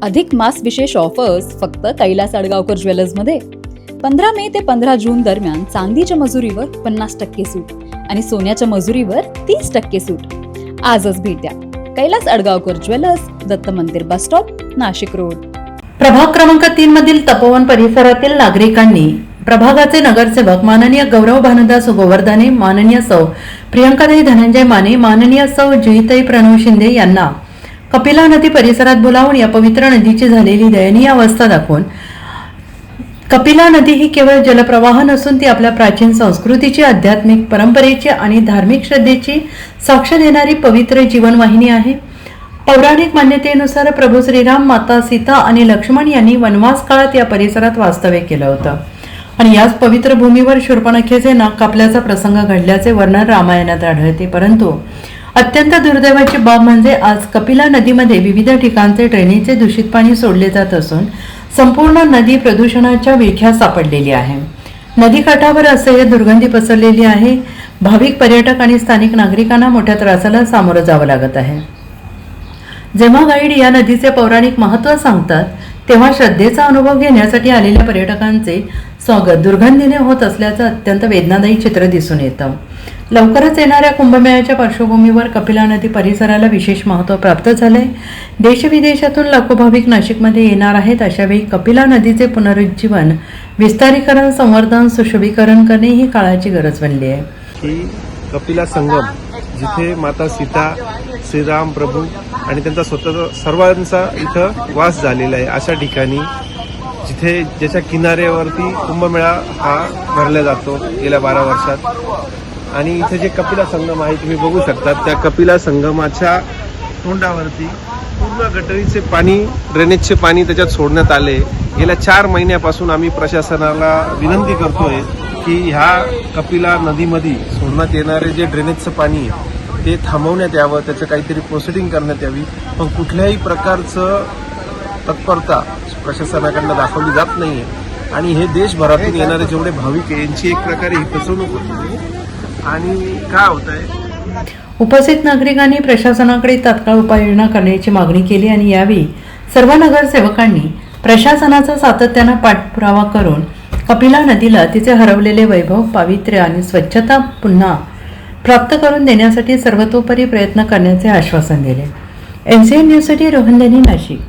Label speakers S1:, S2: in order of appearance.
S1: अधिक मास विशेष ऑफर्स फक्त कैलास अडगावकर ज्वेलर्समध्ये. 15 मे ते 15 जून दरम्यान चांदीच्या मजुरीवर 50% सूट आणि सोन्याच्या मजुरीवर 30% सूट. आजच भेट द्या कैलास अडगावकर ज्वेलर्स, दत्त मंदिर बस स्टॉप, नाशिक रोड.
S2: प्रभाग क्रमांक 3 मधील तपोवन परिसरातील नागरिकांनी प्रभागाचे नगरसेवक माननीय गौरव भानुदास गोवर्धने, माननीय सौ प्रियंकाताई धनंजय माने, माननीय सौ जुईताई प्रणव शिंदे यांना कपिला नदी परिसरात बोलावून या पवित्र नदीची झालेली दयनीय अवस्था दाखवून कपिला नदी ही केवळ जलप्रवाह नसून ती आपल्या प्राचीन संस्कृतीची, आध्यात्मिक परंपरेची आणि धार्मिक श्रद्धेची साक्ष देणारी पवित्र जीवनवाहिनी आहे. पौराणिक मान्यतेनुसार प्रभू श्रीराम, माता सीता आणि लक्ष्मण यांनी वनवास काळात या परिसरात वास्तव्य केलं होतं आणि याच पवित्र भूमीवर शूर्पणखेचे नाक कापल्याचा प्रसंग घडल्याचे वर्णन रामायणात आढळते. परंतु अत्यंत दुर्दैवाची बाब म्हणजे आज कपिला नदीमध्ये विविध ठिकाणचे ड्रेनेजचे दूषित पाणी सोडले जात असून संपूर्ण नदी प्रदूषणाच्या विळख्यात सापडलेली आहे. नदीकाठावर असह्य दुर्गंधी पसरलेली आहे. भाविक, पर्यटक आणि स्थानिक नागरिकांना मोठ्या त्रासाला सामोरं जावं लागत आहे. जेव्हा गाईड या नदीचे पौराणिक महत्त्व सांगतात तेव्हा श्रद्धेचा अनुभव घेण्यासाठी आलेल्या पर्यटकांचे स्वागत दुर्गंधीने होत असल्याचं अत्यंत वेदनादायी चित्र दिसून येतं. लवकरच येणाऱ्या कुंभमेळ्याच्या पार्श्वभूमीवर कपिला नदी परिसराला विशेष महत्त्व प्राप्त झाले. देशविदेशातून लाखो भाविक नाशिकमध्ये येणार आहेत. अशावेळी कपिला नदीचे पुनरुज्जीवन, विस्तारीकरण, संवर्धन, सुशोभीकरण करणे ही काळाची गरज बनली आहे.
S3: की कपिला संगम, जिथे माता सीता, श्रीराम प्रभू आणि त्यांचा स्वतःचा सर्वांचा इथं वास झालेला आहे, अशा ठिकाणी जिथे ज्याच्या किनाऱ्यावरती कुंभमेळा हा भरला जातो गेल्या 12 वर्षात. आणि इथे जे कपिला संगम आहे तुम्ही बघू शकता, त्या कपिला संगमाच्या तोंडावरती पूर्ण गटरीचे पाणी, ड्रेनेजचे पाणी त्याच्यात सोडण्यात आले. गेल्या 4 महिन्यापासून आम्ही प्रशासनाला विनंती करतोय की ह्या कपिला नदीमध्ये सोडण्यात येणारे जे ड्रेनेजचं पाणी आहे ते थांबवण्यात यावं, त्याचं काहीतरी प्रोसिडिंग करण्यात यावी. पण कुठल्याही प्रकारचं तत्परता प्रशासनाकडनं दाखवली जात नाहीये आणि हे देशभरातून येणारे जेवढे भाविक आहे यांची एक प्रकारे ही फसवणूक होती. आणि काय होतंय,
S2: उपस्थित नागरिकांनी प्रशासनाकडे तात्काळ उपाययोजना करण्याची मागणी केली आणि यावेळी सर्व नगरसेवकांनी प्रशासनाचा सातत्यानं पाठपुरावा करून कपिला नदीला तिचे हरवलेले वैभव, पावित्र्य आणि स्वच्छता पुन्हा प्राप्त करून देण्यासाठी सर्वतोपरी प्रयत्न करण्याचे आश्वासन दिले. NCN न्यूजसाठी रोहन देनी, नाशिक.